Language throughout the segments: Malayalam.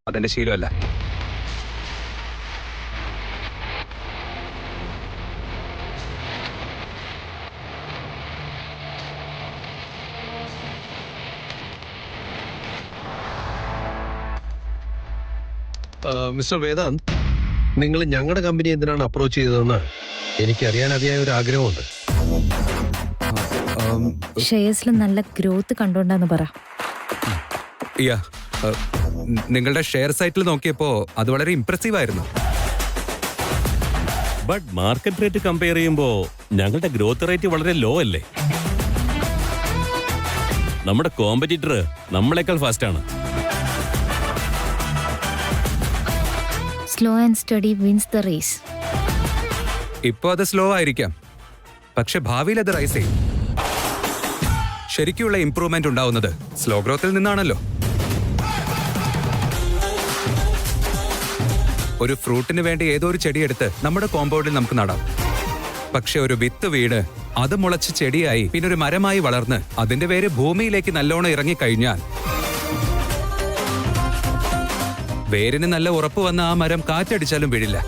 അതെന്റെ ശീലമല്ല. മിസ്റ്റർ വേദാന്ത്, നിങ്ങൾ ഞങ്ങളുടെ കമ്പനി എന്തിനാണ് അപ്രോച്ച് ചെയ്തതെന്ന് എനിക്കറിയാൻ അതിയായ ഒരു ആഗ്രഹമുണ്ട്. ഷെയർസിൽ നല്ല ഗ്രോത്ത് കണ്ടോണ്ടാന്ന് പറ. നിങ്ങളുടെ ഷെയർ സൈറ്റിൽ നോക്കിയപ്പോ അത് വളരെ ഇംപ്രസീവ് ആയിരുന്നു. ബട്ട് മാർക്കറ്റ് റേറ്റ് കമ്പയർ ചെയ്യുമ്പോ ഞങ്ങളുടെ ഗ്രോത്ത് റേറ്റ് വളരെ ലോ അല്ലേ? നമ്മുടെ കോമ്പറ്റീറ്റർ നമ്മളെക്കാൾ ഫാസ്റ്റ് ആണ്. Slow and steady wins the race. ഇപ്പൊ അത് സ്ലോ ആയിരിക്കാം, പക്ഷെ ഭാവിയിൽ അത് റൈസ് ചെയ്യും. ശരിക്കുള്ള ഇംപ്രൂവ്മെന്റ് ഉണ്ടാവുന്നത് സ്ലോ ഗ്രോത്തിൽ നിന്നാണല്ലോ. ഒരു ഫ്രൂട്ടിന് വേണ്ടി ഏതോ ഒരു ചെടിയെടുത്ത് നമ്മുടെ കോമ്പൗണ്ടിൽ നമുക്ക് നടാം. പക്ഷെ ഒരു വിത്ത് വീണ് അത് മുളച്ച് ചെടിയായി പിന്നെ ഒരു മരമായി വളർന്ന് അതിന്റെ വേര് ഭൂമിയിലേക്ക് നല്ലോണം ഇറങ്ങിക്കഴിഞ്ഞാൽ വേരിന് നല്ല ഉറപ്പ് വന്ന ആ മരം കാറ്റടിച്ചാലും വീഴില്ല.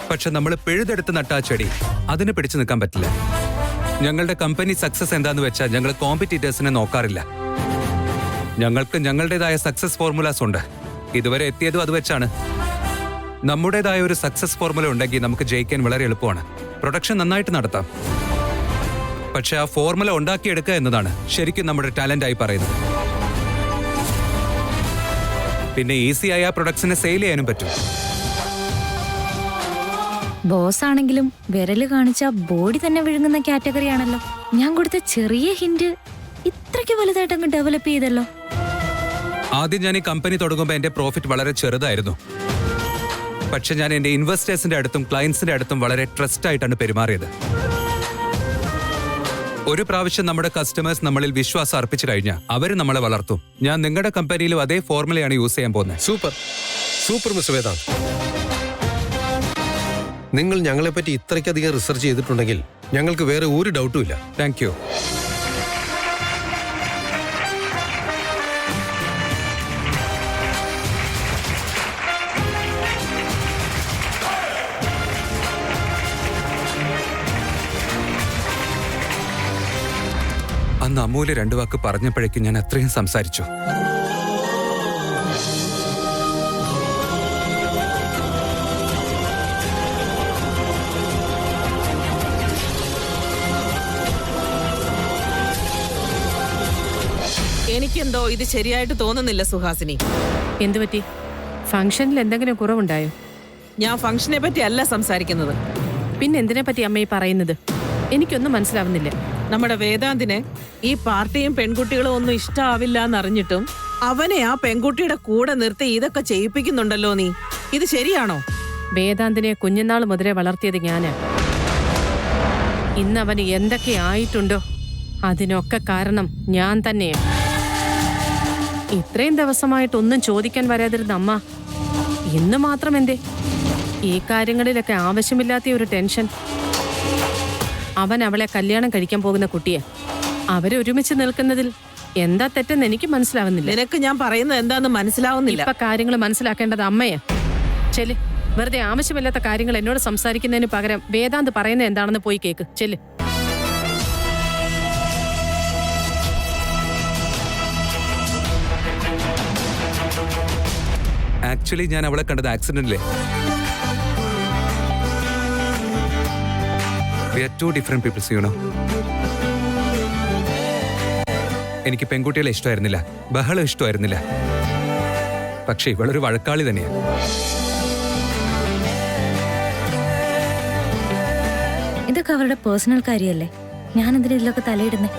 പക്ഷെ നമ്മൾ പിഴുതെടുത്ത് നട്ട ആ ചെടി അതിന് പിടിച്ചു നിൽക്കാൻ പറ്റില്ല. ഞങ്ങളുടെ കമ്പനി സക്സസ് എന്താന്ന് വെച്ചാൽ ഞങ്ങൾ കോമ്പറ്റീറ്റേഴ്സിനെ നോക്കാറില്ല. ഞങ്ങൾക്ക് ഞങ്ങളുടേതായ സക്സസ് ഫോർമുലാസ് ഉണ്ട്. ഇതുവരെ എത്തിയതും അത് വെച്ചാണ്. നമ്മുടേതായ ഒരു സക്സസ് ഫോർമുല ഉണ്ടെങ്കിൽ നമുക്ക് ജയിക്കാൻ വളരെ എളുപ്പമാണ്. പ്രൊഡക്ഷൻ നന്നായിട്ട് നടത്താം. പക്ഷെ ആ ഫോർമുല ഉണ്ടാക്കിയെടുക്കുക എന്നതാണ് ശരിക്കും നമ്മുടെ ടാലന്റ് ആയി പറയുന്നത്. പിന്നെ ഈസിയായി ആ പ്രൊഡക്ട്സിനെ സെയിൽ ചെയ്യാനും പറ്റും. ബോസ് ആണെങ്കിലും വിരല് കാണിച്ച ബോഡി തന്നെ വിഴുങ്ങുന്ന കാറ്റഗറി ആണല്ലോ. ഞാൻ കൊടുത്ത ചെറിയ ഹിന്റ് ഇത്രയ്ക്ക് വലുതായിട്ട് അങ്ങ് ഡെവലപ്പ് ചെയ്തല്ലോ. ആദ്യം ഞാൻ ഈ കമ്പനി തുടങ്ങുമ്പോൾ എന്റെ പ്രോഫിറ്റ് വളരെ ചെറുതായിരുന്നു. പക്ഷെ ഞാൻ എന്റെ ഇൻവെസ്റ്റേഴ്സിന്റെ അടുത്തും ക്ലയൻസിന്റെ അടുത്തും വളരെ ട്രസ്റ്റ് ആയിട്ടാണ് പെരുമാറിയത്. ഒരു പ്രാവശ്യം നമ്മുടെ കസ്റ്റമേഴ്സ് നമ്മളിൽ വിശ്വാസം അർപ്പിച്ചു കഴിഞ്ഞാൽ അവര് നമ്മളെ വളർത്തും. ഞാൻ നിങ്ങളുടെ കമ്പനിയിലും അതേ ഫോർമുലയാണ് യൂസ് ചെയ്യാൻ പോകുന്നത്. Super super mister Vedant. നിങ്ങൾ ഞങ്ങളെപ്പറ്റി ഇത്രയ്ക്കധികം റിസർച്ച് ചെയ്തിട്ടുണ്ടെങ്കിൽ ഞങ്ങൾക്ക് വേറെ ഒരു ഡൗട്ടും ഇല്ല. Thank you. അന്ന് അമൂല്യ രണ്ടു വാക്ക് പറഞ്ഞപ്പോഴേക്കും ഞാൻ അത്രയും സംസാരിച്ചു. എനിക്കെന്തോ ഇത് ശരിയായിട്ട് തോന്നുന്നില്ല സുഹാസിനി. എന്തുപറ്റി? ഫംഗ്ഷനിൽ എന്തെങ്കിലും കുറവുണ്ടായോ? ഞാൻ ഫംഗ്ഷനെ പറ്റി അല്ല സംസാരിക്കുന്നത്. പിന്നെ എന്തിനെ പറ്റി അമ്മയെ പറയുന്നത്? എനിക്കൊന്നും മനസ്സിലാവുന്നില്ല. നമ്മുടെ വേദാന്തിനെ ഈ പാർട്ടിയും പെൺകുട്ടികളും ഒന്നും ഇഷ്ടാവില്ല എന്നറിഞ്ഞിട്ടും അവനെ ആ പെൺകുട്ടിയുടെ കൂടെ നിർത്തി ഇതൊക്കെ ചെയ്യിപ്പിക്കുന്നുണ്ടല്ലോ നീ. ഇത് ശരിയാണോ? വേദാന്തിനെ കുഞ്ഞുനാൾ മുതലേ വളർത്തിയത് ഞാനാ. ഇന്ന് അവന് എന്തൊക്കെ ആയിട്ടുണ്ടോ അതിനൊക്കെ കാരണം ഞാൻ തന്നെയാ. ഇത്രയും ദിവസമായിട്ടൊന്നും ചോദിക്കാൻ വരാതിരുന്ന അമ്മ ഇന്ന് മാത്രം എന്തേ? ഈ കാര്യങ്ങളിലൊക്കെ ആവശ്യമില്ലാത്ത ഒരു ടെൻഷൻ. അവൻ അവളെ കല്യാണം കഴിക്കാൻ പോകുന്ന കുട്ടിയെ അവരൊരുമിച്ച് നിൽക്കുന്നതിൽ എന്താ തെറ്റെന്ന് എനിക്ക് മനസ്സിലാവുന്നില്ല. നിനക്ക് ഞാൻ പറയുന്നത് എന്താന്ന് മനസ്സിലാവുന്നില്ല. ഇപ്പൊ കാര്യങ്ങൾ മനസ്സിലാക്കേണ്ടത് അമ്മയാ. ചെല്, വെറുതെ ആവശ്യമില്ലാത്ത കാര്യങ്ങൾ എന്നോട് സംസാരിക്കുന്നതിന് പകരം വേദാന്ത് പറയുന്നത് എന്താണെന്ന് പോയി കേക്ക്. ചെല്. ആക്ച്വലി ഞാൻ അവളെ കണ്ടത് ആക്സിഡന്റിലെ. We are two different peoples, you know. എനിക്ക് പെൺകുട്ടികളെ ഇഷ്ടമായിരുന്നില്ല, ബഹളം ഇഷ്ടമായിരുന്നില്ല. പക്ഷെ ഇവളൊരു വഴക്കാളി തന്നെയാ. ഇതൊക്കെ അവരുടെ പേഴ്സണൽ കാര്യമല്ലേ. ഞാൻ എന്തിനാ ഇതിലൊക്കെ തലയിടുന്നേ?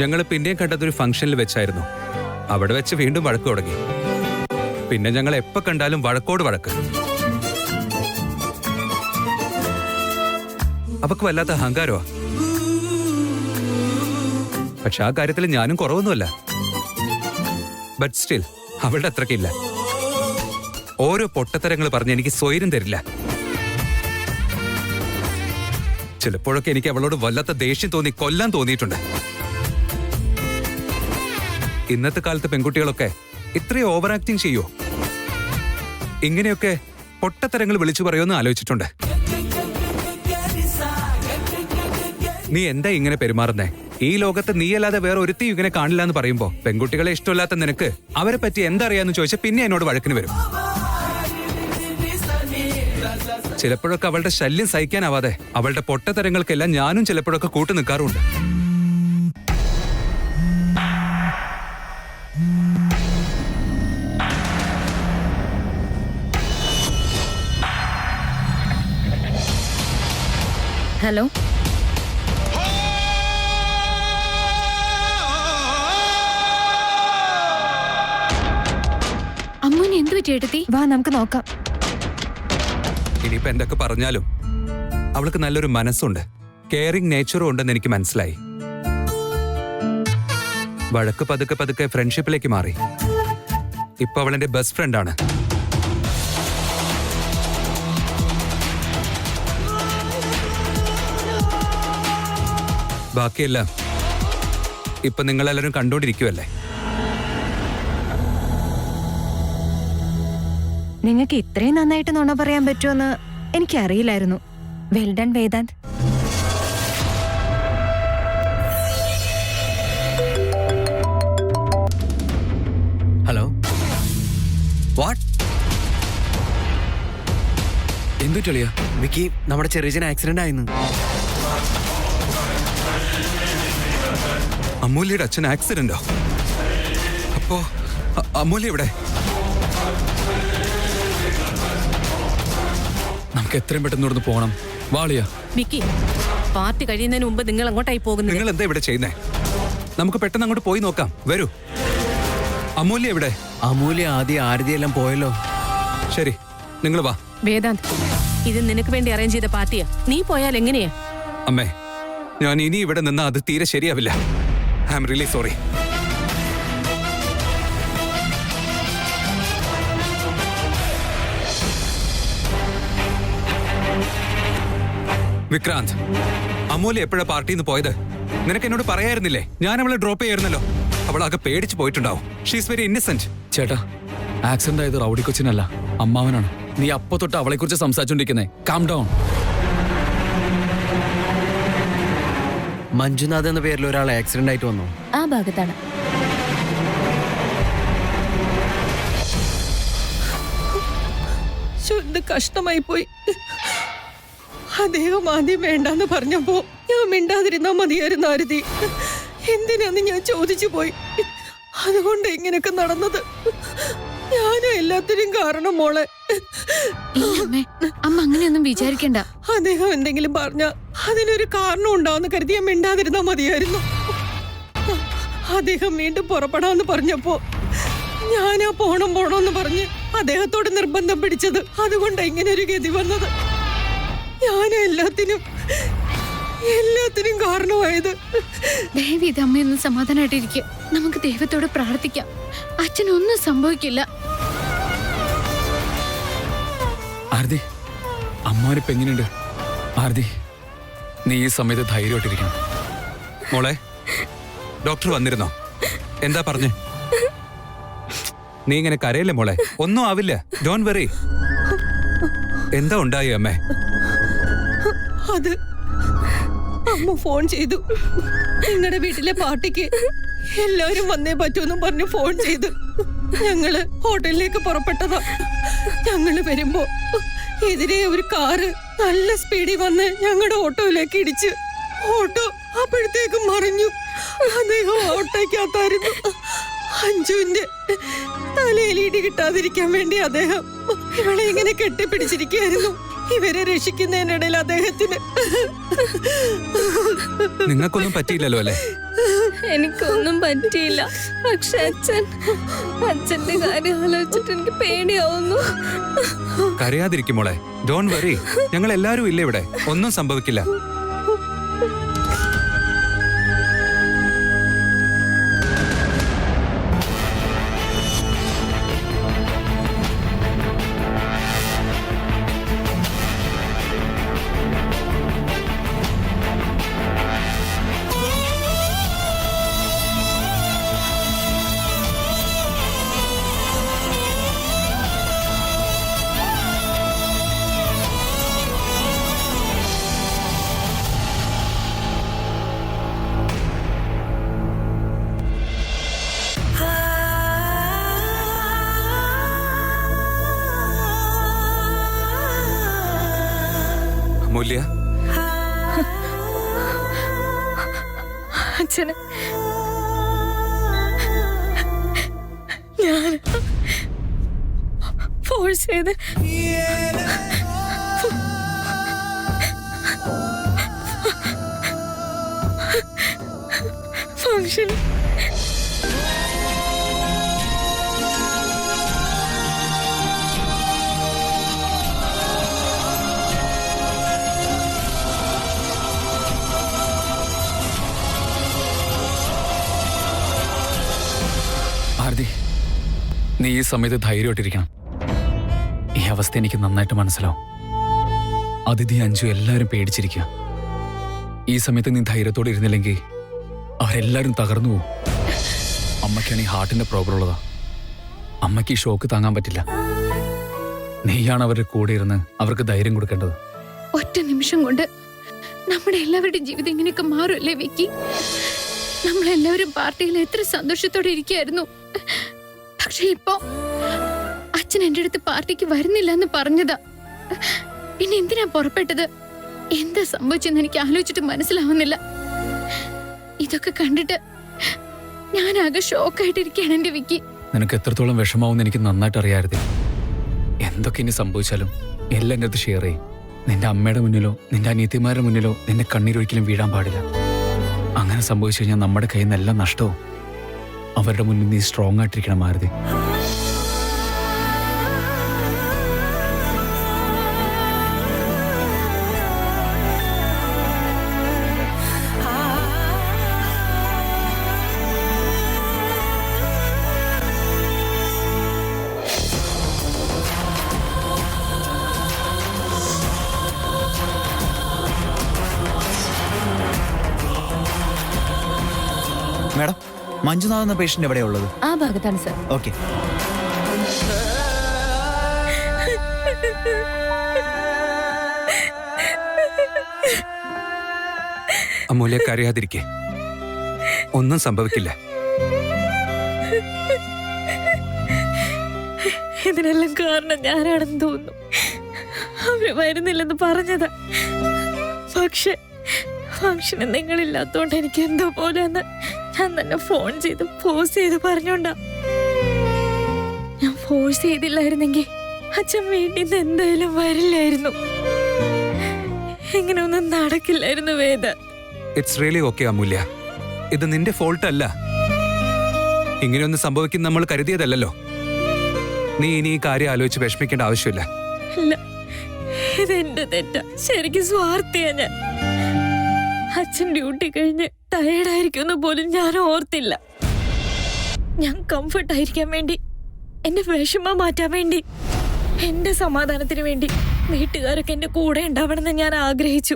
ഞങ്ങൾ പിന്നെയും കണ്ടതൊരു ഫംഗ്ഷനിൽ വെച്ചായിരുന്നു. അവിടെ വെച്ച് വീണ്ടും വഴക്ക് തുടങ്ങി. പിന്നെ ഞങ്ങൾ എപ്പോ കണ്ടാലും വഴക്കോട് വഴക്ക്. അവക്ക് വല്ലാത്ത അഹങ്കാരമാ. പക്ഷെ ആ കാര്യത്തിൽ ഞാനും കുറവൊന്നുമല്ല. ബട്ട് സ്റ്റിൽ അവളുടെ അത്രക്കില്ല. ഓരോ പൊട്ടത്തരങ്ങൾ പറഞ്ഞ് എനിക്ക് സ്വൈര്യം തരില്ല. ചിലപ്പോഴൊക്കെ എനിക്ക് അവളോട് വല്ലാത്ത ദേഷ്യം തോന്നി കൊല്ലാൻ തോന്നിയിട്ടുണ്ട്. ഇന്നത്തെ കാലത്ത് പെൺകുട്ടികളൊക്കെ ഇത്രയും ഓവർ ആക്ടിങ് ചെയ്യോ? ഇങ്ങനെയൊക്കെ പൊട്ടത്തരങ്ങൾ വിളിച്ചു പറയുമെന്ന് ആലോചിച്ചിട്ടുണ്ട്. നീ എന്താ ഇങ്ങനെ പെരുമാറുന്നേ? ഈ ലോകത്ത് നീയല്ലാതെ വേറെ ഒരുത്തിയും ഇങ്ങനെ കാണില്ല എന്ന് പറയുമ്പോ പെൺകുട്ടികളെ ഇഷ്ടമില്ലാത്ത നിനക്ക് അവരെ പറ്റി എന്തറിയാന്ന് ചോദിച്ചാൽ പിന്നെ എന്നോട് വഴക്കിന് വരും. ചിലപ്പോഴൊക്കെ അവളുടെ ശല്യം സഹിക്കാനാവാതെ അവളുടെ പൊട്ടത്തരങ്ങൾക്കെല്ലാം ഞാനും ചിലപ്പോഴൊക്കെ കൂട്ടു നിൽക്കാറുണ്ട്. ഹലോ, അമ്മൂന് എന്തു പറ്റി ഏട്ടത്തി? വാ നമുക്ക് നോക്കാം. ഇനിയിപ്പോ എന്തൊക്കെ പറഞ്ഞാലും അവൾക്ക് നല്ലൊരു മനസ്സുണ്ട്, കെയറിംഗ് നേച്ചറും ഉണ്ടെന്ന് എനിക്ക് മനസ്സിലായി. വഴക്ക് പതുക്കെ പതുക്കെ ഫ്രണ്ട്ഷിപ്പിലേക്ക് മാറി. ഇപ്പൊ അവളെന്റെ ബെസ്റ്റ് ഫ്രണ്ടാണ്. ബാക്കിയെല്ലാം ഇപ്പൊ നിങ്ങളെല്ലാരും കണ്ടോണ്ടിരിക്കുവല്ലേ. നിങ്ങൾക്ക് ഇത്രയും നന്നായിട്ട് നുണ പറയാൻ പറ്റുമെന്ന് എനിക്കറിയില്ലായിരുന്നു. Well done Vedant. Hello, what? എന്തു ചൊളിയാ വിക്കി? നമ്മുടെ ചെറിയ ആക്സിഡന്റ് ആയിരുന്നു. അമൂല്യയുടെ അച്ഛൻ ആക്സിഡന്റോ? അപ്പോ അമൂല്യ ഇവിടെ? നമുക്ക് എത്രയും പെട്ടെന്ന് ഇവിടുന്ന് പോകണം. വാളിയാ. വിക്കി, പാർട്ടി കഴിയുന്നതിന് മുമ്പ് നിങ്ങൾ അങ്ങോട്ടായി പോകുന്നത്? നിങ്ങൾ എന്താ ഇവിടെ ചെയ്യുന്നേ? നമുക്ക് പെട്ടെന്ന് അങ്ങോട്ട് പോയി നോക്കാം. വരൂ. അമൂല്യ എവിടെ? അമൂല്യ ആദ്യം ആരതിയെല്ലാം പോയല്ലോ. ശരി, നിങ്ങൾ വാ. വേദാന്ത്, ഇത് നിനക്ക് വേണ്ടി അറേഞ്ച് ചെയ്ത പാർട്ടിയാ. നീ പോയാൽ എങ്ങനെയാ? അമ്മേ, ഞാൻ ഇനി ഇവിടെ നിന്നാ അത് തീരെ ശരിയാവില്ല. I am really sorry. Vikrant, Amulya എപ്പോഴാ പാർട്ടിയിൽ നിന്ന് പോയത്? നിനക്ക് എന്നോട് പറയായിരുന്നില്ലേ? ഞാൻ അവളെ ഡ്രോപ്പ് ചെയ്യായിരുന്നല്ലോ. അവളാകെ പേടിച്ച് പോയിട്ടുണ്ടാവും. She's very Innocent. ചേട്ടാ, ആക്സിഡന്റ് ആയത് റൗഡി കൊച്ചിനല്ല, അമ്മാവനാണ്. നീ അപ്പൊ തൊട്ട് അവളെ കുറിച്ച് സംസാരിച്ചോണ്ടിരിക്കുന്നേ. Calm down. മഞ്ജുനാഥ് എന്ന പേരിൽ ഒരാൾ ആക്സിഡന്റ് ആയിട്ട് വന്നു. ആ ഭാഗത്താണ്. ശുദ്ധ കഷ്ടമായി പോയി. അദ്ദേഹം ആദ്യം വേണ്ടെന്ന് പറഞ്ഞപ്പോ ഞാൻ മിണ്ടാതിരുന്നാ മതിയായിരുന്നു ആരതി. എന്തിനാന്ന് ഞാൻ ചോദിച്ചു പോയി. അതുകൊണ്ട് ഇങ്ങനെയൊക്കെ നടന്നത്. ഞാനും എല്ലാത്തിനും കാരണം മോളെ. അമ്മ അങ്ങനെയൊന്നും വിചാരിക്കണ്ട. അദ്ദേഹം എന്തെങ്കിലും പറഞ്ഞ അതിനൊരു കാരണം ഉണ്ടാവുന്ന കരുതി ഞാൻ മിണ്ടാതിരുന്നാ മതിയായിരുന്നു. അദ്ദേഹം വീണ്ടും പുറപ്പെടാന്ന് പറഞ്ഞപ്പോ ഞാനാ പോണോന്ന് പറഞ്ഞ് അദ്ദേഹത്തോട് നിർബന്ധം പിടിച്ചത്. അതുകൊണ്ടാ ഇങ്ങനെ ഒരു ഗതി വന്നത്. ഞാനും എല്ലാത്തിനും കാരണമായത്. ദേവി, ഇത് അമ്മയൊന്നും സമാധാനമായിട്ടിരിക്കുക. നമുക്ക് ദൈവത്തോട് പ്രാർത്ഥിക്കാം. അച്ഛനൊന്നും സംഭവിക്കില്ല. ആരതി, അമ്മാവനിപ്പോ എങ്ങനെയുണ്ട്? ആരതി, നീ ഈ സമയത്ത് ധൈര്യമായിട്ടിരിക്കണം. മോളെ, ഡോക്ടർ വന്നിരുന്നോ? എന്താ പറഞ്ഞേ? നീ ഇങ്ങനെ കരയല്ലേ മോളെ? ഒന്നും ആവില്ല. Don't worry. എന്താ ഉണ്ടായി അമ്മേ? അത് അമ്മ ഫോൺ ചെയ്തു. നിങ്ങളുടെ വീട്ടിലെ പാർട്ടിക്ക് എല്ലാവരും വന്നേ പറ്റൂന്നും പറഞ്ഞു ഫോൺ ചെയ്തു. ഞങ്ങള് ഹോട്ടലിലേക്ക് പുറപ്പെട്ടതാ. ഞങ്ങള് വരുമ്പോ എതിരെ ഒരു കാറ് നല്ല സ്പീഡിൽ വന്ന് ഞങ്ങളുടെ ഓട്ടോയിലേക്ക് ഇടിച്ച്. ഓട്ടോ അപ്പോഴത്തേക്കും മറിഞ്ഞു. അദ്ദേഹം ഓട്ടോയ്ക്കകത്തായിരുന്നു. അഞ്ജുവിന്റെ തലയിൽ ഇടി കിട്ടാതിരിക്കാൻ വേണ്ടി അദ്ദേഹം ഇവളെ ഇങ്ങനെ കെട്ടിപ്പിടിച്ചിരിക്കുകയായിരുന്നു. ഇവരെ രക്ഷിക്കുന്നതിനിടയിൽ അദ്ദേഹത്തിന് നിങ്ങൾക്കൊന്നും പറ്റിയില്ലല്ലോ അല്ലേ? എനിക്കൊന്നും പറ്റിയില്ല. പക്ഷെ അച്ഛന്റെ കാര്യം ആലോചിച്ചിട്ട് എനിക്ക് പേടിയാവുന്നു. കരയാതിരിക്കും മോളെ. Don't worry. ഞങ്ങൾ എല്ലാരും ഇല്ല ഇവിടെ. ഒന്നും സംഭവിക്കില്ല. അമൂല്യ, അച്ഛന് ഞാൻ ഫോഴ്സ് ചെയ്ത് ഫംഗ്ഷൻ ആരതി, നീ ഈ സമയത്ത് ധൈര്യമായിട്ടിരിക്കണം. ഈ അവസ്ഥ എനിക്ക് നന്നായിട്ട് മനസ്സിലാവും. അതിഥി, അഞ്ജു എല്ലാവരും പേടിച്ചിരിക്കുക. ഈ സമയത്ത് നീ ധൈര്യത്തോടെ ഇരുന്നില്ലെങ്കിൽ അവരെല്ലാവരും തകർന്നു പോകും. അമ്മയ്ക്കാണ് ഈ ഹാർട്ടിന്റെ പ്രോബ്ലം ഉള്ളതാ. അമ്മയ്ക്ക് ഈ ഷോക്ക് താങ്ങാൻ പറ്റില്ല. നീയാണ് അവരുടെ കൂടെ ഇരുന്ന് അവർക്ക് ധൈര്യം കൊടുക്കേണ്ടത്. ഒറ്റ നിമിഷം കൊണ്ട് നമ്മുടെ എല്ലാവരുടെയും ജീവിതം ഇങ്ങനെയൊക്കെ മാറുമല്ലേ വിക്കി? നമ്മളെല്ലാവരും പാർട്ടിയിൽ എത്ര സന്തോഷത്തോടെ ഇരിക്കുകയായിരുന്നു. പക്ഷെ ഇപ്പോ അച്ഛൻ എന്റെ അടുത്ത് പാർട്ടിക്ക് വരുന്നില്ല എന്ന് പറഞ്ഞതാ. പിന്നെ എന്തിനാ പുറപ്പെട്ടത്? എന്താ സംഭവിച്ചെന്ന് എനിക്ക് ആലോചിച്ചിട്ട് മനസ്സിലാവുന്നില്ല. ഇതൊക്കെ കണ്ടിട്ട് ഞാനാകെ ഷോക്കായിട്ടിരിക്കുകയാണ് എന്റെ വിക്കി. നിനക്ക് എത്രത്തോളം വിഷമാവുമെന്ന് എനിക്ക് നന്നായിട്ട് അറിയാറുതേ. എന്തൊക്കെ ഇനി സംഭവിച്ചാലും എല്ലാം എൻ്റെ അടുത്ത് ഷെയർ ചെയ്യും. നിന്റെ അമ്മയുടെ മുന്നിലോ നിന്റെ അനിയത്തിമാരുടെ മുന്നിലോ നിന്റെ കണ്ണീരൊരിക്കലും വീഴാൻ പാടില്ല. അങ്ങനെ സംഭവിച്ചു കഴിഞ്ഞാൽ നമ്മുടെ കയ്യിൽ നിന്നെല്ലാം നഷ്ടവും. അവരുടെ മുന്നിൽ നീ സ്ട്രോങ് ആയിട്ടിരിക്കണം മാരുതി. മാഡം, മഞ്ജുനാഥ് എന്ന പേഷ്യന്റ് എവിടെയാ ഉള്ളത്? ആ ഭാഗത്താണ് സർ. ഓക്കെ. അമൂല്യ, കരയാതിരിക്കെ. ഒന്നും സംഭവിക്കില്ല. ഇതിനെല്ലാം കാരണം ഞാനാണെന്ന് തോന്നുന്നു. അവര് വരുന്നില്ലെന്ന് പറഞ്ഞതാ. പക്ഷെ ഫംഗ്ഷന് നിങ്ങളില്ലാത്തോണ്ട് എനിക്ക് എന്തോ പോലെന്ന് ഞാൻ തന്നെ ഫോൺ ചെയ്ത് ഫോഴ്സ് ചെയ്ത് പറഞ്ഞോണ്ടാ. ഞാൻ ഫോഴ്സ് ചെയ്തില്ലായിരുന്നെങ്കിൽ അച്ഛൻ വീട്ടിൽ നിന്ന് എന്തായാലും വരില്ലായിരുന്നു. ഇങ്ങനെ ഒന്നും നടക്കില്ലായിരുന്നു വേദ. ഇറ്റ്സ് റിയലി ഓക്കെ അമൂല്യ. ഇത് നിന്റെ ഫോൾട്ട് അല്ല. ഇങ്ങനെയൊന്നും സംഭവിക്കും നമ്മൾ കരുതിയതല്ലോ. നീ ഇനി ഈ കാര്യം ആലോചിച്ച് വിഷമിക്കേണ്ട ആവശ്യമില്ല. ഇല്ല, ഇതെന്റെ തെറ്റാ. ശരിക്കും സ്വാർത്ഥിയാ ഞാൻ. അച്ഛൻ ഡ്യൂട്ടി കഴിഞ്ഞ് ടയേർഡായിരിക്കുമെന്ന് പോലും ഞാൻ ഓർത്തില്ല. ഞാൻ കംഫർട്ടായിരിക്കാൻ വേണ്ടി, എന്റെ വിഷമം മാറ്റാൻ വേണ്ടി, എന്റെ സമാധാനത്തിന് വേണ്ടി വീട്ടുകാരൊക്കെ എന്റെ കൂടെ ഉണ്ടാവണമെന്ന് ഞാൻ ആഗ്രഹിച്ചു.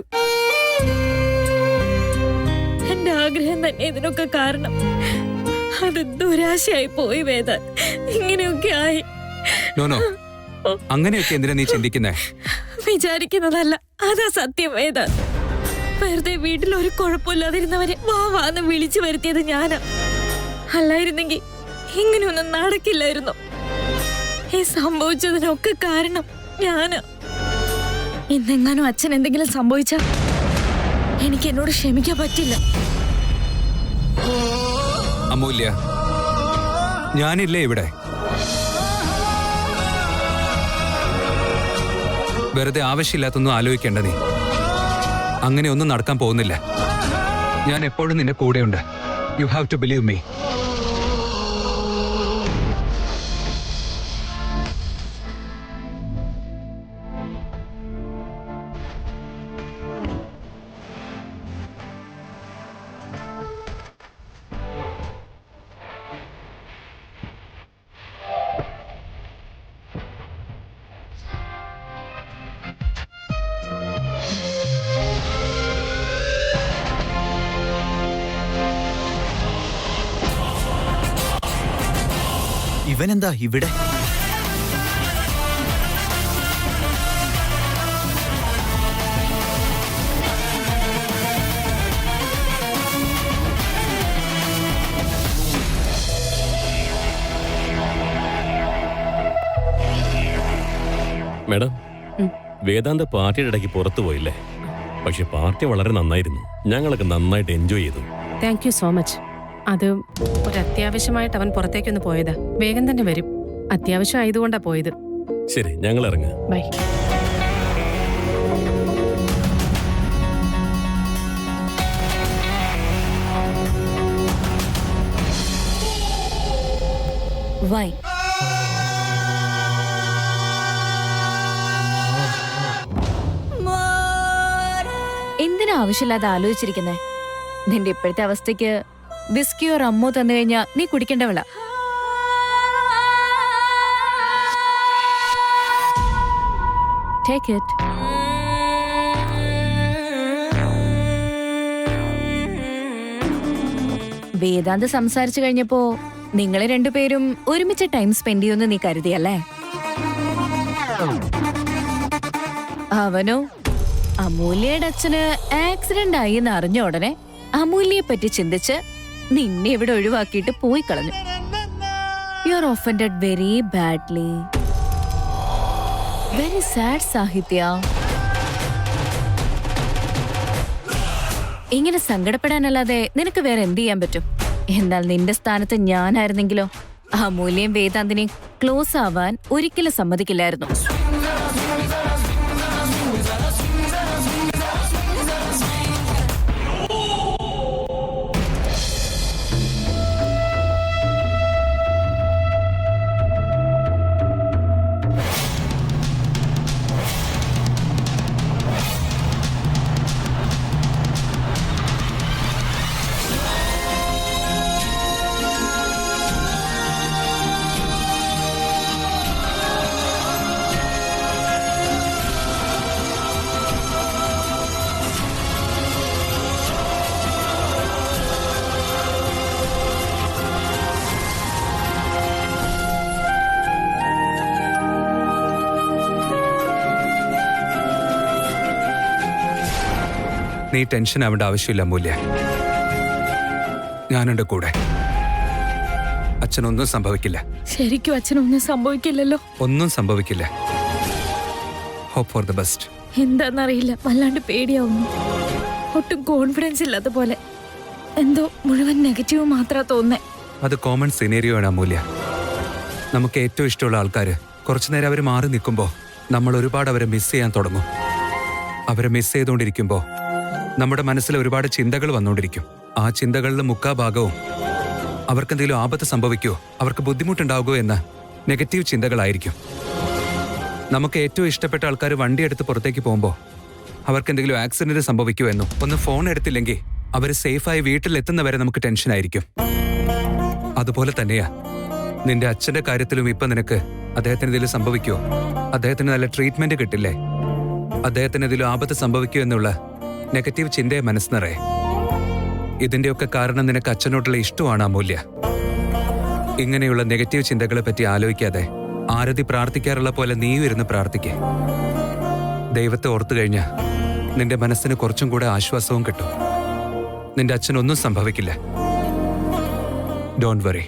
എന്റെ ആഗ്രഹം തന്നെ ഇതിനൊക്കെ കാരണം. അത് ദുരാശയായി പോയി വേദ. ഇങ്ങനെയൊക്കെ ആയി. നോനോ, അങ്ങനെയൊക്കെ എന്തിനാ നീ ചിന്തിക്കുന്നേ? വിചാരിക്കുന്നതല്ല, അതാ സത്യം വേദ. വെറുതെ വീട്ടിൽ ഒരു കുഴപ്പമില്ലാതിരുന്നവരെ വാന്ന് വിളിച്ചു വരുത്തിയത് ഞാനാ. അല്ലായിരുന്നെങ്കിൽ ഇങ്ങനെയൊന്നും നടക്കില്ലായിരുന്നു. ഈ സംഭവിച്ചതിനൊക്കെ കാരണം ഞാനാ. ഇന്നെങ്ങാനും അച്ഛൻ എന്തെങ്കിലും സംഭവിച്ചാ എനിക്ക് എന്നോട് ക്ഷമിക്കാൻ പറ്റില്ല. അമൂല്യ, ഞാനില്ലേ ഇവിടെ? വെറുതെ ആവശ്യമില്ലാത്തൊന്നും ആലോചിക്കേണ്ട നീ. അങ്ങനെ ഒന്നും നടക്കാൻ പോകുന്നില്ല. ഞാൻ എപ്പോഴും നിന്റെ കൂടെയുണ്ട്. You have to believe me. ഇവനെന്താ ഇവിടെ? മാഡം, വേദാന്ത പാർട്ടിയുടെ ഇടയ്ക്ക് പുറത്തു പോയില്ലേ? പക്ഷെ പാർട്ടി വളരെ നന്നായിരുന്നു. ഞങ്ങളൊക്കെ നന്നായിട്ട് എൻജോയ് ചെയ്തു. Thank you so much. അത് ഒരു അത്യാവശ്യമായിട്ട് അവൻ പുറത്തേക്കൊന്ന് പോയതാ. വേഗം തന്നെ വരും. അത്യാവശ്യം ആയതുകൊണ്ടാ പോയത്. ശരി, ഞങ്ങൾ ഇറങ്ങുക. ബൈ. വൈ എന്തിനാ ആവശ്യമില്ലാതെ ആലോചിച്ചിരിക്കുന്നേ? നിന്റെ ഇപ്പോഴത്തെ അവസ്ഥയ്ക്ക് വിസ്കിയോ റമ്മോ തന്നു കഴിഞ്ഞാ നീ കുടിക്കേണ്ടവള. Take it. വേദാന്ത് സംസാരിച്ചു കഴിഞ്ഞപ്പോ നിങ്ങളെ രണ്ടുപേരും ഒരുമിച്ച് ടൈം സ്പെൻഡ് ചെയ്യുമെന്ന് നീ കരുതിയല്ലേ? അവനോ അമൂല്യയുടെ അച്ഛന് ആക്സിഡന്റ് ആയി എന്ന് അറിഞ്ഞ ഉടനെ അമൂല്യയെ പറ്റി ചിന്തിച്ച് നിന്നെ ഇവിടെ ഒഴിവാക്കിയിട്ട് പോയി കളഞ്ഞു. You are offended very badly. Very sad സാഹിത്യ. ഇങ്ങനെ സങ്കടപ്പെടാനല്ലാതെ നിനക്ക് വേറെ എന്ത് ചെയ്യാൻ പറ്റും? എന്നാൽ നിന്റെ സ്ഥാനത്ത് ഞാനായിരുന്നെങ്കിലോ അമൂല്യം വേദാന്തിനെയും ക്ലോസ് ആവാൻ ഒരിക്കലും സമ്മതിക്കില്ലായിരുന്നു. നീ ടെൻഷൻ ആവേണ്ട ആവശ്യമില്ല അമൂല്യ. ഞാനുണ്ട് കൂടെ. അച്ഛനൊന്നും സംഭവിക്കില്ല. ശരിക്കും അച്ഛനൊന്നും സംഭവിക്കില്ലല്ലോ? ഒന്നും സംഭവിക്കില്ല. Hope for the best. എന്താന്നറിയില്ല, വല്ലാണ്ട് പേടിയാവുന്നു. ഒട്ടും കോൺഫിഡൻസ് ഇല്ലാത്ത പോലെ. എന്തോ മുഴുവൻ നെഗറ്റീവ് മാത്രമാ തോന്നുന്നേ. അത് കോമൺ സിനേറിയോ ആണ് അമൂല്യ. നമുക്ക് ഏറ്റവും ഇഷ്ടമുള്ള ആൾക്കാർ കുറച്ചു നേരം അവർ മാറി നിൽക്കുമ്പോൾ നമ്മൾ ഒരുപാട് അവരെ മിസ് ചെയ്യാൻ തുടങ്ങും. അവരെ മിസ് ചെയ്തുകൊണ്ടിരിക്കുമ്പോൾ നമ്മുടെ മനസ്സിൽ ഒരുപാട് ചിന്തകൾ വന്നുകൊണ്ടിരിക്കും. ആ ചിന്തകളിൽ മുക്കാഭാഗവും അവർക്കെന്തെങ്കിലും ആപത്ത് സംഭവിക്കുമോ, അവർക്ക് ബുദ്ധിമുട്ടുണ്ടാകുമോ എന്ന നെഗറ്റീവ് ചിന്തകളായിരിക്കും. നമുക്ക് ഏറ്റവും ഇഷ്ടപ്പെട്ട ആൾക്കാർ വണ്ടിയെടുത്ത് പുറത്തേക്ക് പോകുമ്പോൾ അവർക്കെന്തെങ്കിലും ആക്സിഡന്റ് സംഭവിക്കുമോ എന്നും, ഒന്ന് ഫോൺ എടുത്തില്ലെങ്കിൽ അവർ സേഫായി വീട്ടിലെത്തുന്നവരെ നമുക്ക് ടെൻഷനായിരിക്കും. അതുപോലെ തന്നെയാ നിന്റെ അച്ഛന്റെ കാര്യത്തിലും. ഇപ്പൊ നിനക്ക് അദ്ദേഹത്തിന് എന്തെങ്കിലും സംഭവിക്കുമോ, അദ്ദേഹത്തിന് നല്ല ട്രീറ്റ്മെന്റ് കിട്ടില്ലേ, അദ്ദേഹത്തിന് എന്തെങ്കിലും ആപത്ത് സംഭവിക്കുമോ എന്നുള്ള നെഗറ്റീവ് ചിന്തയെ മനസ്സ് നിറയെ. ഇതിന്റെയൊക്കെ കാരണം നിനക്ക് അച്ഛനോടുള്ള ഇഷ്ടമാണ് അമൂല്യ. ഇങ്ങനെയുള്ള നെഗറ്റീവ് ചിന്തകളെ പറ്റി ആലോചിക്കാതെ ആരതി പ്രാർത്ഥിക്കാറുള്ള പോലെ നീയും ഇരുന്ന് പ്രാർത്ഥിക്കേ. ദൈവത്തെ ഓർത്തു കഴിഞ്ഞാൽ നിന്റെ മനസ്സിന് കുറച്ചും കൂടെ ആശ്വാസവും കിട്ടും. നിന്റെ അച്ഛനൊന്നും സംഭവിക്കില്ല. Don't worry.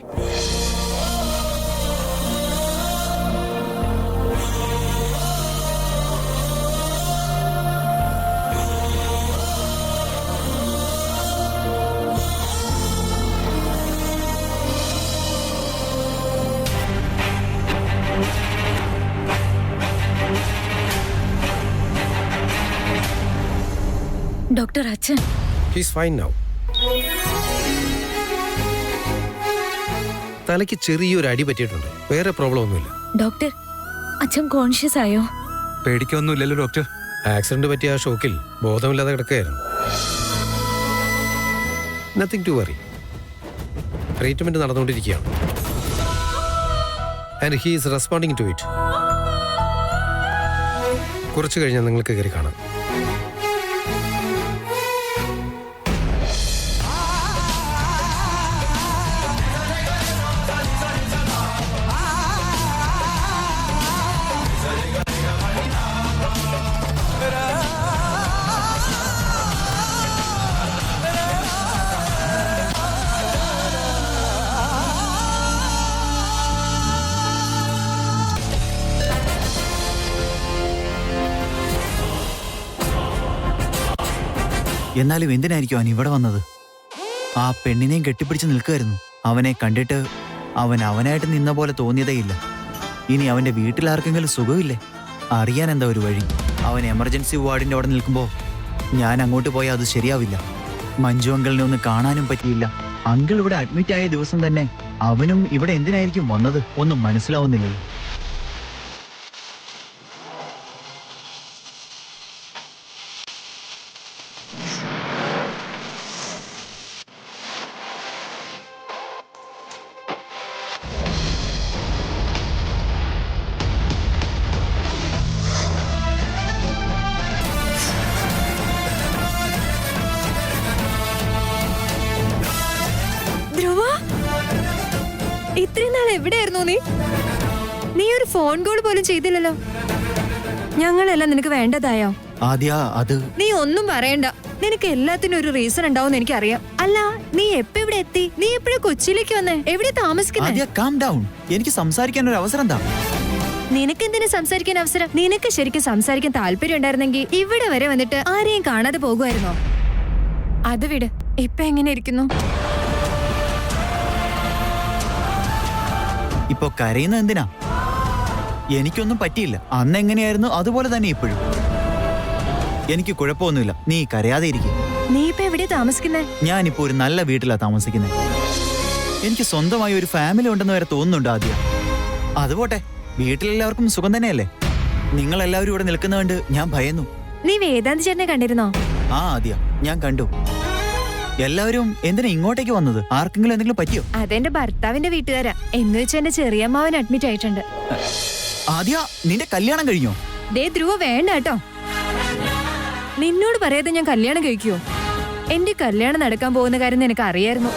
ഡോക്ടർ, അച്ഛൻ ഹീസ് ഫൈൻ നൗ. തലയ്ക്ക് ചെറിയൊരു അടി പറ്റിയിട്ടുണ്ട്, വേറെ പ്രോബ്ലം ഒന്നുമില്ല. ഡോക്ടർ, അച്ഛൻ കോൺഷ്യസ് ആയോ? പേടിക്കൊന്നുമില്ലല്ലോ ഡോക്ടർ. ആക്സിഡന്റ് പറ്റിയ ആ ഷോക്കിൽ ബോധമില്ലാതെ കിടക്കുകയായിരുന്നു. Nothing to worry. ട്രീറ്റ്മെന്റ് നടന്നുകൊണ്ടിരിക്കുകയാണ്. And he is responding to it. കുറച്ചു കഴിഞ്ഞാൽ നിങ്ങൾക്ക് കയറി കാണാം. എന്നാലും എന്തിനായിരിക്കും അവൻ ഇവിടെ വന്നത്? ആ പെണ്ണിനെയും കെട്ടിപ്പിടിച്ച് നിൽക്കുമായിരുന്നു. അവനെ കണ്ടിട്ട് അവനായിട്ട് നിന്ന പോലെ തോന്നിയതേയില്ല. ഇനി അവന്റെ വീട്ടിലാർക്കെങ്കിലും സുഖമില്ലേ? അറിയാൻ എന്താ ഒരു വഴി? അവൻ എമർജൻസി വാർഡിന്റെ അവിടെ നിൽക്കുമ്പോൾ ഞാൻ അങ്ങോട്ട് പോയാൽ അത് ശരിയാവില്ല. മഞ്ജു അങ്കിളിനെ ഒന്ന് കാണാനും പറ്റിയില്ല. അങ്കിൾ ഇവിടെ അഡ്മിറ്റ് ആയ ദിവസം തന്നെ അവനും ഇവിടെ എന്തിനായിരിക്കും വന്നത്? ഒന്നും മനസ്സിലാവുന്നില്ലല്ലോ. ധ്രുവ, ഇത്രയും നാൾ എവിടെയായിരുന്നു നീ? നീ ഒരു ഫോൺ കോൾ പോലും ചെയ്തില്ലല്ലോ. ഞങ്ങളെല്ലാം നിനക്ക് വേണ്ടതായോ? ആദ്യ അത് നീ ഒന്നും പറയണ്ട. നിനക്ക് എല്ലാത്തിനും ഒരു റീസൺ ഉണ്ടാവും എനിക്കറിയാം. അല്ല, നീ എപ്പ ഇവിടെ എത്തി? നീ എപ്പോഴാ കൊച്ചിയിലേക്ക് വന്നേ? എവിടെ താമസിക്കുന്നേ? ആദ്യ കാം ഡൗൺ. എനിക്ക് സംസാരിക്കാൻ ഒരു അവസരം എന്താ? നിനക്ക് എന്തിനു സംസാരിക്കാൻ അവസരം? നിനക്ക് ശരിക്കും സംസാരിക്കാൻ താല്പര്യം ഉണ്ടായിരുന്നെങ്കിൽ ഇവിടെ വരെ വന്നിട്ട് ആരെയും കാണാതെ പോകുമായിരുന്നോ? അത് വിട്. ഇപ്പൊ എങ്ങനെ ഇരിക്കുന്നു? ഇപ്പൊ കരയുന്ന എന്തിനാ? എനിക്കൊന്നും പറ്റിയില്ല. അന്ന് എങ്ങനെയായിരുന്നു അതുപോലെ തന്നെ ഇപ്പോഴും. എനിക്ക് കുഴപ്പമൊന്നുമില്ല. നീ കരയാതെ ഇരിക്കും. നീ ഇപ്പൊ എവിടെയാ താമസിക്കുന്നേ? ഞാനിപ്പോ ഒരു നല്ല വീട്ടിലാ താമസിക്കുന്നത്. എനിക്ക് സ്വന്തമായി ഒരു ഫാമിലി ഉണ്ടെന്ന് വരെ തോന്നുന്നുണ്ട് ആദ്യ. അതുപോട്ടെ, വീട്ടിലെല്ലാവർക്കും സുഖം തന്നെയല്ലേ? നിങ്ങളെല്ലാവരും ഇവിടെ നിൽക്കുന്നതുകൊണ്ട് ഞാൻ ഭയന്നു. നീ വേദാന്ത് ചേട്ടനെ കണ്ടിരുന്നോ? ആ ആദ്യ, ഞാൻ കണ്ടു. എല്ലാവരും എന്തിനാ ഇങ്ങോട്ടേക്ക് വന്നത്? ആർക്കെങ്കിലും എന്തെങ്കിലും പറ്റിയോ? അതെന്റെ ഭർത്താവിന്റെ വീട്ടുകാരാ. എന്ന് വെച്ചാൽ എന്റെ ചെറിയമ്മാവൻ അഡ്മിറ്റ് ആയിട്ടുണ്ട്. ആദ്യ, നിന്റെ കല്യാണം കഴിഞ്ഞോ? ദേ ധ്രുവ, വേണ്ട കേട്ടോ. നിന്നോട് പറയാതെ ഞാൻ കല്യാണം കഴിക്കുവോ? എന്റെ കല്യാണം നടക്കാൻ പോകുന്ന കാര്യം നിനക്ക് അറിയായിരുന്നു.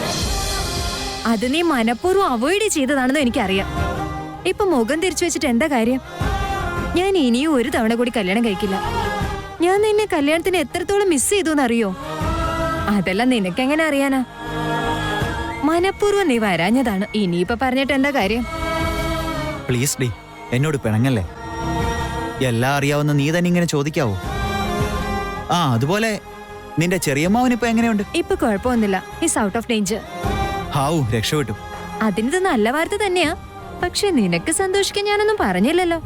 അത് നീ മനഃപൂർവ്വം അവോയ്ഡ് ചെയ്തതാണെന്ന് എനിക്കറിയാം. ഇപ്പൊ മുഖം തിരിച്ചു വെച്ചിട്ട് എന്താ കാര്യം? ഞാൻ ഇനിയും ഒരു തവണ കൂടി കല്യാണം കഴിക്കില്ല. ഞാൻ നിന്നെ കല്യാണത്തിന് എത്രത്തോളം മിസ് ചെയ്തു എന്നറിയോ? അതെല്ലാം നിനക്കെങ്ങനെ അറിയാനാ? മനഃപൂർവ്വം നീ വരാഞ്ഞതാണ്. ഇനിയിപ്പൊ പറഞ്ഞിട്ട് എന്താ കാര്യം? പ്ലീസ് ഡി, എന്നോട് പിണങ്ങല്ലേ. എല്ലാം അറിയാവുന്ന നീ തന്നെ ഇങ്ങനെ ചോദിക്കാവോ? ആ, അതുപോലെ നിന്റെ ചെറിയമ്മാവനിപ്പോ എങ്ങനെയുണ്ട്? ഇപ്പൊ കുഴപ്പമൊന്നുമില്ല. Is out of danger. ഹാവു, രക്ഷപ്പെട്ടു. അതിനിത് നല്ല വാർത്ത തന്നെയാ. പക്ഷെ നിനക്ക് സന്തോഷിക്കാൻ ഞാനൊന്നും പറഞ്ഞില്ലല്ലോ.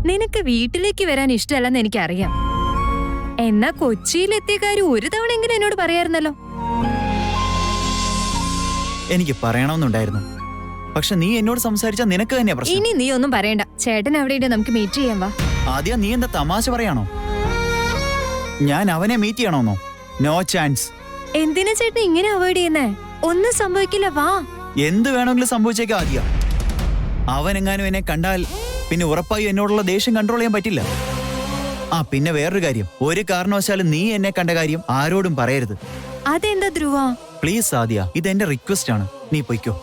നിനക്ക് വീട്ടിലേക്ക് വരാൻ ഇഷ്ടമല്ലെന്ന് എനിക്കറിയാം. എന്നാ കൊച്ചിയിലെത്തിയ കാര്യം ഒരു തവണയെങ്കിലും എന്നോട് പറയായിരുന്നല്ലോ. എനിക്ക് പറയണമെന്നുണ്ടായിരുന്നു. പക്ഷെ നീ എന്നോട് സംസാരിച്ചാൽ നിനക്ക് തന്നെയാ പ്രശ്നം. ഇനി നീ ഒന്നും പറയണ്ട. ചേട്ടൻ എവിടെയുണ്ട്, നമുക്ക് മീറ്റ് ചെയ്യാൻ വാ. ആദ്യം നീ എന്താ തമാശ പറയാണോ? ഞാൻ അവനെ മീറ്റ് ചെയ്യണമെന്നോ? No chance. എന്തിനാ ചേട്ടൻ ഇങ്ങനെ അവോയ്ഡ് ചെയ്യുന്നേ? ഒന്നും സംഭവിക്കില്ല, വാ. എന്ത് വേണമെങ്കിലും സംഭവിച്ചേക്കാം ആദ്യ. അവനെങ്ങാനും എന്നെ കണ്ടാൽ പിന്നെ ഉറപ്പായും എന്നോടുള്ള ദേഷ്യം കൺട്രോൾ ചെയ്യാൻ പറ്റില്ല. ആ, പിന്നെ വേറൊരു കാര്യം, ഒരു കാരണവശാലും നീ എന്നെ കണ്ട കാര്യം ആരോടും പറയരുത്. അതെന്താ ധ്രുവ? പ്ലീസ് ആദ്യ, ഇതെന്റെ റിക്വസ്റ്റ് ആണ്. നീ പൊയ്ക്കോ.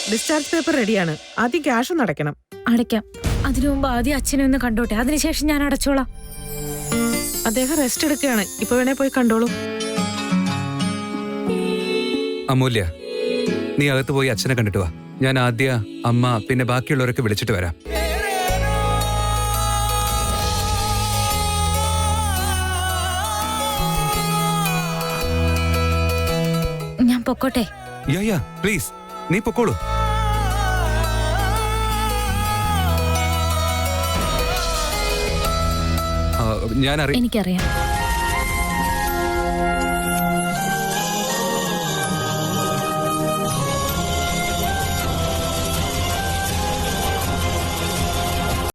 ഡിസ്ചാർജ് പേപ്പർ റെഡിയാണ്. ആദ്യം ക്യാഷ് ഒന്ന് അടയ്ക്കണം. അടയ്ക്കാം. അതിനു മുമ്പ് ആദ്യം അച്ഛനെ ഒന്ന് കണ്ടോട്ടെ, അതിനുശേഷം ഞാൻ അടച്ചോളാം. അദ്ദേഹം റെസ്റ്റ് എടുക്കുകയാണ്. ഇപ്പൊ വേണേ പോയി കണ്ടോളൂ. അമൂല്യ, നീ അകത്ത് പോയി അച്ഛനെ കണ്ടിട്ട് വാ. ഞാൻ ആദ്യ, അമ്മ, പിന്നെ ബാക്കിയുള്ളവരൊക്കെ വിളിച്ചിട്ട് വരാം. ഞാൻ പൊക്കോട്ടെ? യാ പ്ലീസ്, നീ പൊക്കോളൂ. എനിക്കറിയാം.